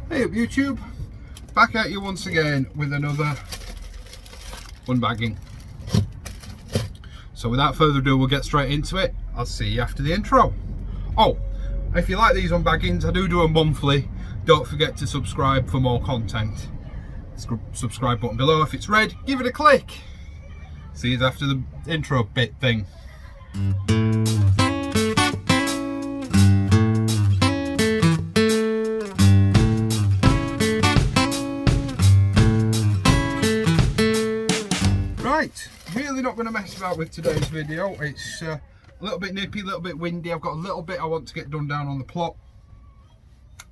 Hey up YouTube, back at you once again with another unbagging. So without further ado, we'll get straight into it. I'll see you after the intro. Oh, if you like these unbaggings, I do them monthly. Don't forget to subscribe for more content. Subscribe button below. If it's red, give it a click. See you after the intro bit thing. Right, really not going to mess about with today's video. It's a little bit nippy, a little bit windy. I've got a little bit I want to get done down on the plot.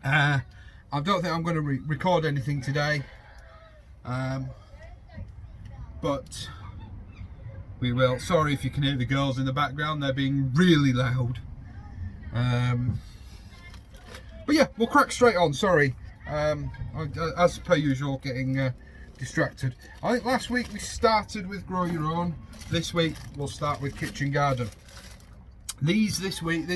I don't think I'm going to record anything today, but we will. Sorry if you can hear the girls in the background, they're being really loud. But yeah, we'll crack straight on. Sorry, as per usual, getting distracted. I think last week we started with Grow Your Own. This week we'll start with Kitchen Garden. This week,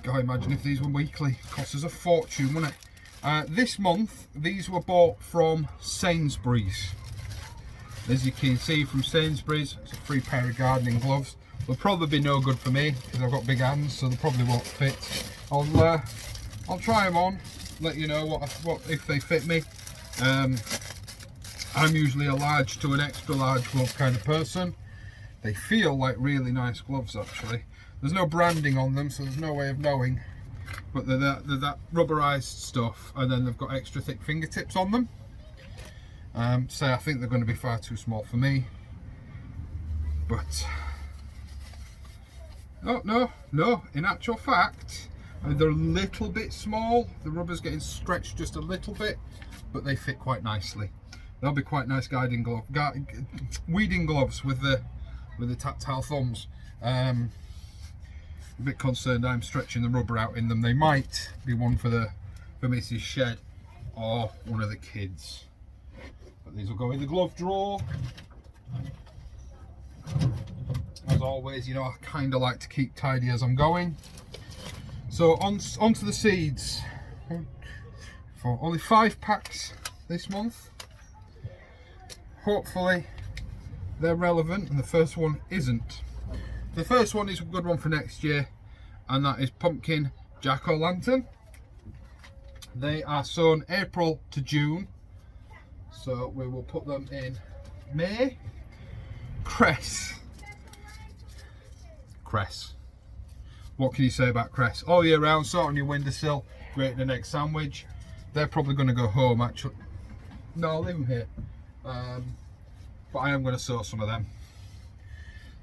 God, imagine if these were weekly. Cost us a fortune, wouldn't it? This month, these were bought from Sainsbury's. As you can see from Sainsbury's, it's a free pair of gardening gloves. They'll probably be no good for me because I've got big hands, so they probably won't fit. I'll try them on, let you know what if they fit me. I'm usually a large to an extra large glove kind of person. They feel like really nice gloves actually. There's no branding on them, so there's no way of knowing, but they're that rubberized stuff, and then they've got extra thick fingertips on them. So I think they're going to be far too small for me, but no, in actual fact they're a little bit small. The rubber's getting stretched just a little bit, but they fit quite nicely. They'll be quite nice weeding gloves with the tactile thumbs. A bit concerned I'm stretching the rubber out in them. They might be one for Mrs. Shed or one of the kids. But these will go in the glove drawer. As always, you know, I kind of like to keep tidy as I'm going. So onto the seeds. For only 5 packs this month. Hopefully they're relevant, and the first one isn't. The first one is a good one for next year, and that is pumpkin jack-o'-lantern. They are sown April to June, so we will put them in May. Cress. What can you say about cress? All year round, sort on your windowsill, grating an egg sandwich. They're probably going to go home actually. No, I'll leave them here. But I am going to sow some of them.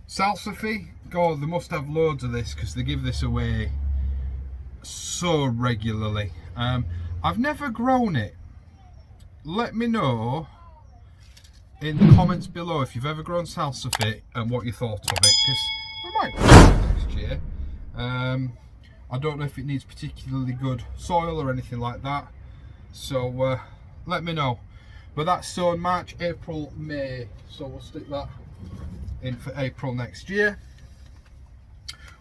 Salsify, God, they must have loads of this because they give this away so regularly. I've never grown it. Let me know in the comments below if you've ever grown salsify and what you thought of it, because we might grow it next year. I don't know if it needs particularly good soil or anything like that, so let me know. But that's sown March, April, May, so we'll stick that in for April next year.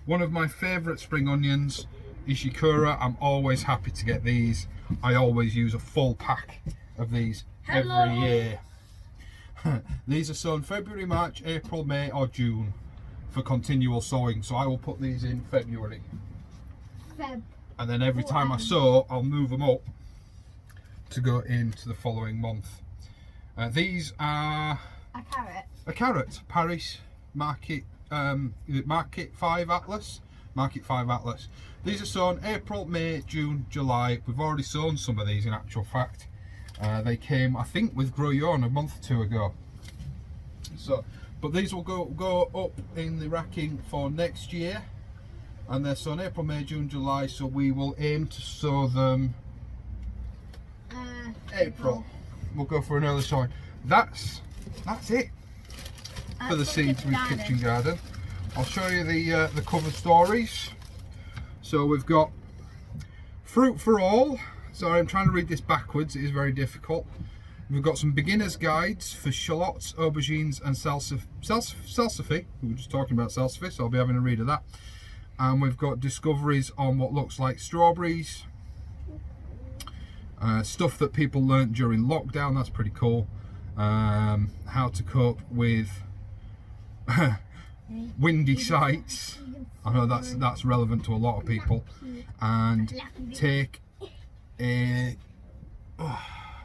One of my favourite spring onions, Ishikura. I'm always happy to get these. I always use a full pack of these every year. These are sown February, March, April, May or June for continual sowing, so I will put these in February. And then every time I sow, I'll move them up to go into the following month. These are a carrot. Paris Market, Market 5 Atlas. These are sown April, May, June, July. We've already sown some of these in actual fact. They came, I think, with Grow Your Own a month or two ago. So, but these will go up in the racking for next year, and they're sown April, May, June, July. So we will aim to sow them April. We'll go for an early sowing. That's it for the seeds with Kitchen Garden. I'll show you the cover stories. So we've got Fruit for All. Sorry, I'm trying to read this backwards. It is very difficult. We've got some beginner's guides for shallots, aubergines and salsify. We were just talking about salsify, so I'll be having a read of that. And we've got discoveries on what looks like strawberries, Stuff that people learnt during lockdown, that's pretty cool. How to cope with windy sites. I know that's relevant to a lot of people. And take a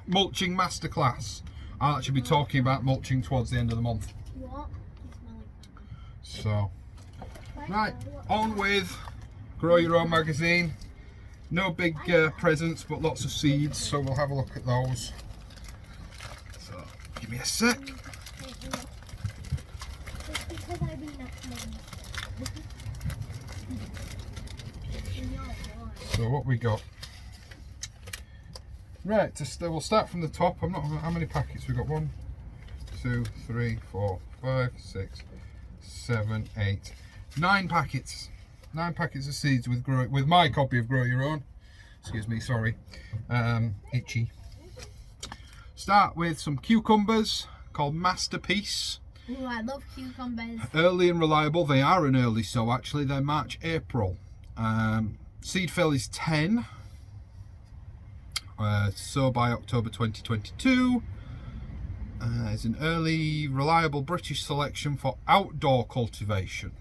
mulching masterclass. I'll actually be talking about mulching towards the end of the month. So, right, on with Grow Your Own magazine. No big presents, but lots of seeds, so we'll have a look at those. So, give me a sec. So what we got? Right, we'll start from the top. I'm not. How many packets we got? 1, 2, 3, 4, 5, 6, 7, 8, 9 packets. 9 packets of seeds with my copy of Grow Your Own. Excuse me, sorry. Itchy. Start with some cucumbers called Masterpiece. Ooh, I love cucumbers. Early and reliable. They are an early sow actually. They're March, April. Seed fill is 10. Sow by October 2022. It's an early, reliable British selection for outdoor cultivation.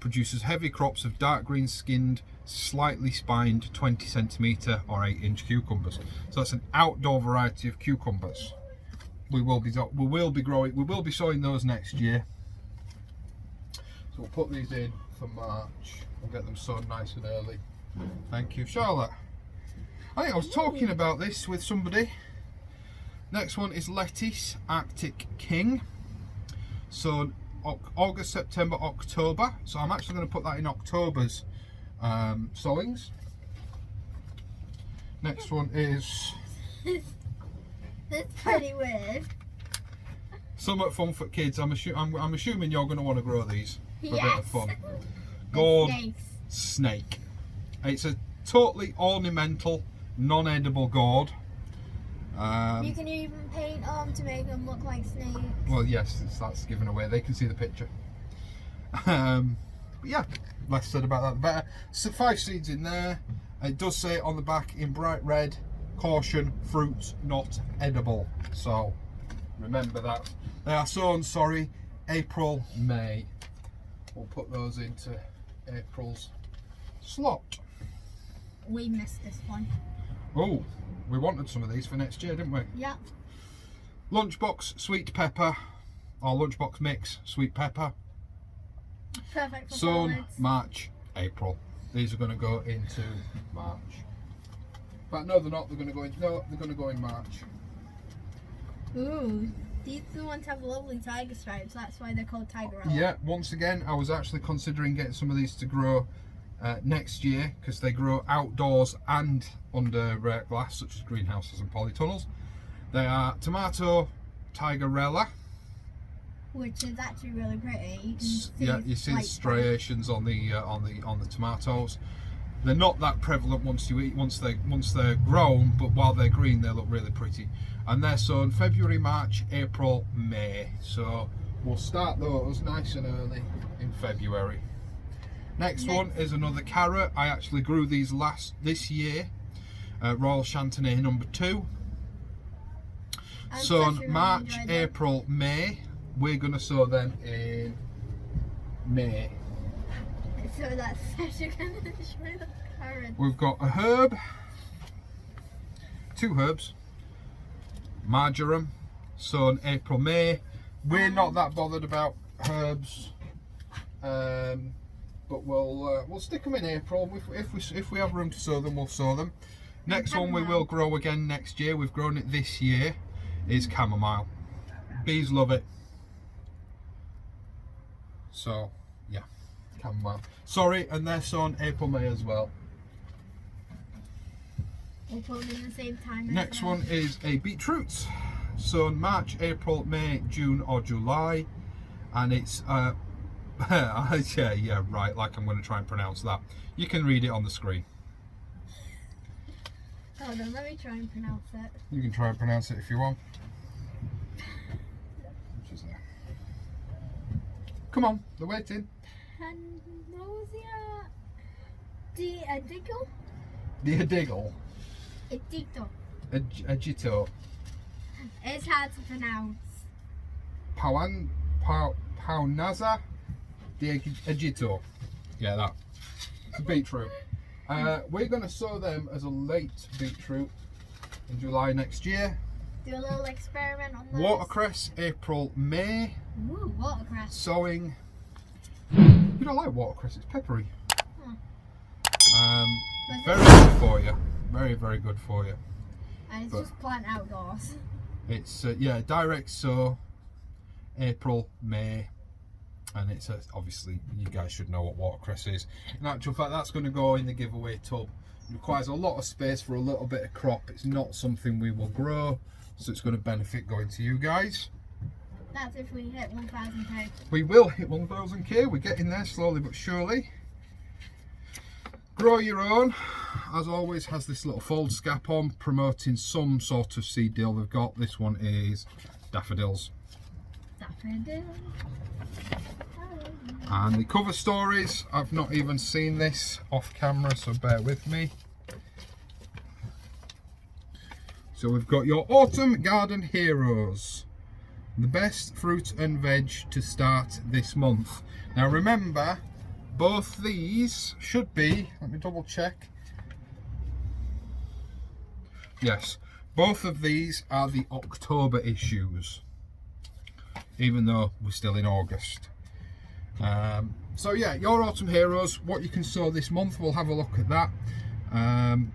Produces heavy crops of dark green skinned, slightly spined 20 centimetre or 8-inch cucumbers. So that's an outdoor variety of cucumbers. We will be sowing those next year. So we'll put these in for March and get them sown nice and early. Thank you, Charlotte. I think I was talking about this with somebody. Next one is lettuce, Arctic King. So August, September, October. So I'm actually going to put that in October's sowings. Next one is... It's pretty weird. Somewhat fun for kids. I'm assuming you're going to want to grow these for a bit of fun. Gourd snake. It's a totally ornamental, non-edible gourd. You can even paint them to make them look like snakes. Well, yes, that's given away. They can see the picture. But yeah, less said about that the better. So 5 seeds in there. It does say on the back in bright red, caution, fruits not edible. So remember that. They are sown, sorry, April, May. We'll put those into April's slot. We missed this one. Oh, we wanted some of these for next year, didn't we? Yeah. Lunchbox sweet pepper, or lunchbox mix sweet pepper. Perfect for Sown salads. March, April. These are going to go into March. But no, they're not. They're going to go in. No, they're going to go in March. Ooh, these ones have lovely tiger stripes. That's why they're called tigerella. Yeah. Once again, I was actually considering getting some of these to grow next year because they grow outdoors and under glass, such as greenhouses and polytunnels. They are tomato tigerella. Which is actually really pretty. You see striations on the tomatoes. They're not that prevalent once they're grown, but while they're green, they look really pretty. And they're sown February, March, April, May. So we'll start those nice and early in February. Next one is another carrot. I actually grew these this year. Royal Chantenay number 2. Sown March, April, May. We're going to sow them in May. So that's such a kind of carrot. We've got a herb, 2 herbs, marjoram, sown April, May. We're not that bothered about herbs, but we'll stick them in April. If we have room to sow them, we'll sow them. Next one we will grow again next year. We've grown it this year. Is chamomile. Bees love it. So yeah, chamomile. Sorry, and they're sown April, May as well. We'll put them in the same time. Next one is a beetroot. Sown March, April, May, June or July. And it's yeah, right, like I'm going to try and pronounce that. You can read it on the screen. Hold on, let me try and pronounce it. You can try and pronounce it if you want. Which is there? Come on, they're waiting. Diggle? The Diggle. Edito. Egito. It's hard to pronounce. Paunaza de Egito. Yeah, that. It's a beetroot. We're going to sow them as a late beetroot in July next year. Do a little experiment on this. Watercress, April, May. Ooh, watercress. Sowing. You don't like watercress, it's peppery. Very good for you. Very, very good for you. And it's just plant outdoors. It's, yeah, direct sow, April, May. And it's obviously, you guys should know what watercress is. In actual fact, that's going to go in the giveaway tub. It requires a lot of space for a little bit of crop. It's not something we will grow, so it's going to benefit going to you guys. That's if we hit 1,000k. We will hit 1,000k. We're getting there slowly but surely. Grow Your Own, as always, has this little fold scap on, promoting some sort of seed deal they've got. This one is daffodils. Daffodils. And the cover stories, I've not even seen this off camera, so bear with me. So we've got your Autumn Garden Heroes, the best fruit and veg to start this month. Now remember, both these should be, let me double check. Yes, both of these are the October issues, even though we're still in August. So yeah, your Autumn Heroes, what you can sow this month, we'll have a look at that. And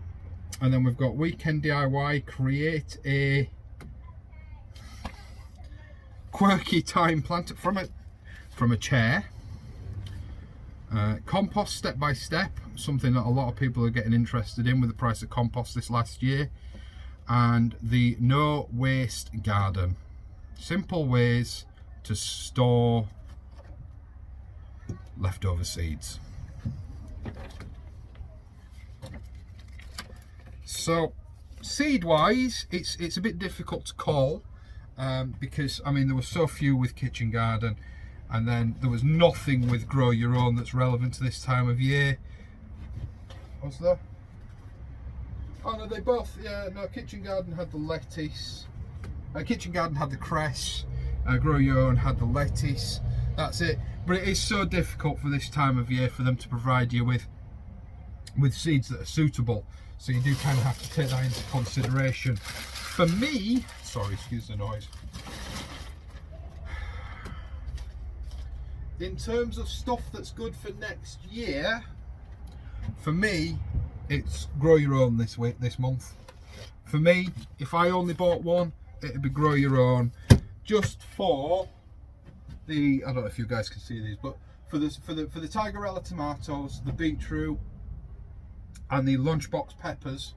then we've got Weekend DIY, create a quirky time plant from a chair. Compost step by step, something that a lot of people are getting interested in with the price of compost this last year. And the no waste garden, simple ways to store leftover seeds. So seed wise, it's a bit difficult to call, because I mean there were so few with Kitchen Garden, and then there was nothing with Grow Your Own that's relevant to this time of year. Was there? Oh no, they both, yeah, no, Kitchen Garden had the lettuce, Kitchen Garden had the cress, Grow Your Own had the lettuce, that's it. But it is so difficult for this time of year for them to provide you with seeds that are suitable, so you do kind of have to take that into consideration. For me, sorry, excuse the noise. In terms of stuff that's good for next year, for me, it's Grow Your Own this month. For me, if I only bought one, it'd be Grow Your Own, just for the, I don't know if you guys can see these, but for the Tigerella tomatoes, the beetroot, and the lunchbox peppers.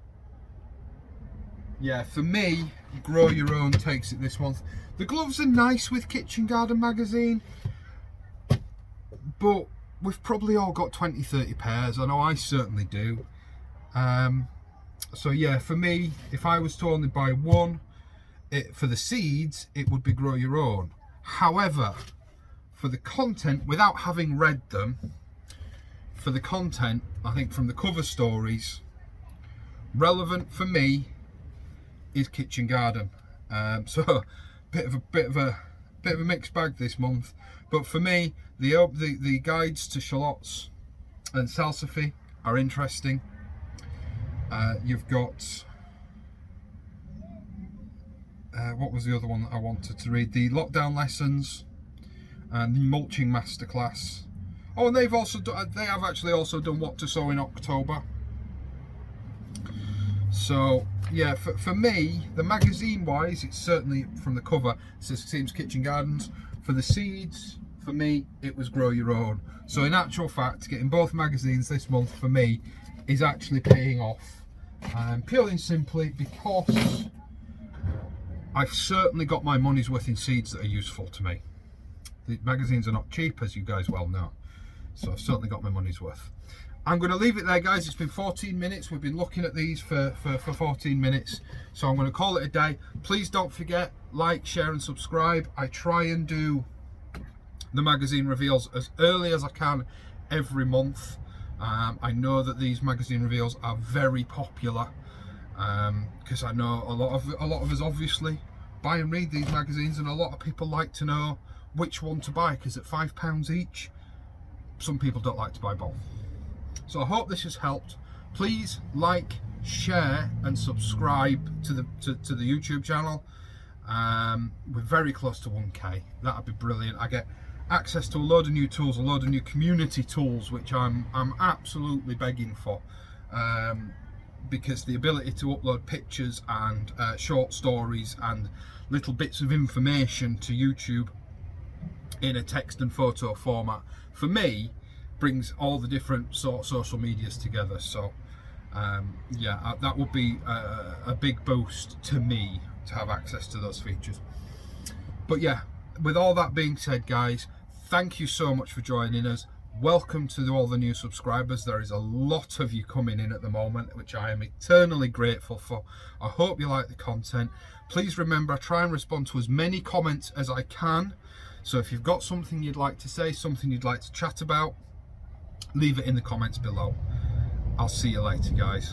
Yeah, for me, Grow Your Own takes it this month. The gloves are nice with Kitchen Garden magazine, but we've probably all got 20-30 pairs. I know I certainly do. So yeah, for me, if I was to only buy one, for the seeds, it would be Grow Your Own. However, for the content, without having read them, for the content, I think from the cover stories, relevant for me is Kitchen Garden. So bit of a mixed bag this month. But for me, the guides to shallots and salsify are interesting. You've got what was the other one that I wanted to read? The lockdown lessons and the mulching masterclass. Oh, and they have actually also done what to sow in October. So yeah, for me, the magazine wise, it's certainly from the cover, it says Teams Kitchen Gardens. For the seeds, for me, it was Grow Your Own. So in actual fact, getting both magazines this month for me is actually paying off, purely and simply because I've certainly got my money's worth in seeds that are useful to me. The magazines are not cheap, as you guys well know, so I've certainly got my money's worth. I'm going to leave it there, guys. It's been 14 minutes. We've been looking at these for 14 minutes, so I'm going to call it a day. Please don't forget, like, share and subscribe. I try and do the magazine reveals as early as I can every month. I know that these magazine reveals are very popular, because I know a lot of us obviously buy and read these magazines, and a lot of people like to know which one to buy, because at £5 each, some people don't like to buy both. So I hope this has helped. Please like, share and subscribe to the YouTube channel. We're very close to 1k. That'd be brilliant. I get access to a load of new tools, a load of new community tools, which I'm absolutely begging for, because the ability to upload pictures and short stories and little bits of information to YouTube in a text and photo format, for me, brings all the different social medias together. So yeah, that would be a big boost to me to have access to those features. But yeah, with all that being said, guys, thank you so much for joining us. Welcome to all the new subscribers. There is a lot of you coming in at the moment, which I am eternally grateful for. I hope you like the content. Please remember, I try and respond to as many comments as I can. So if you've got something you'd like to say, something you'd like to chat about, leave it in the comments below. I'll see you later, guys.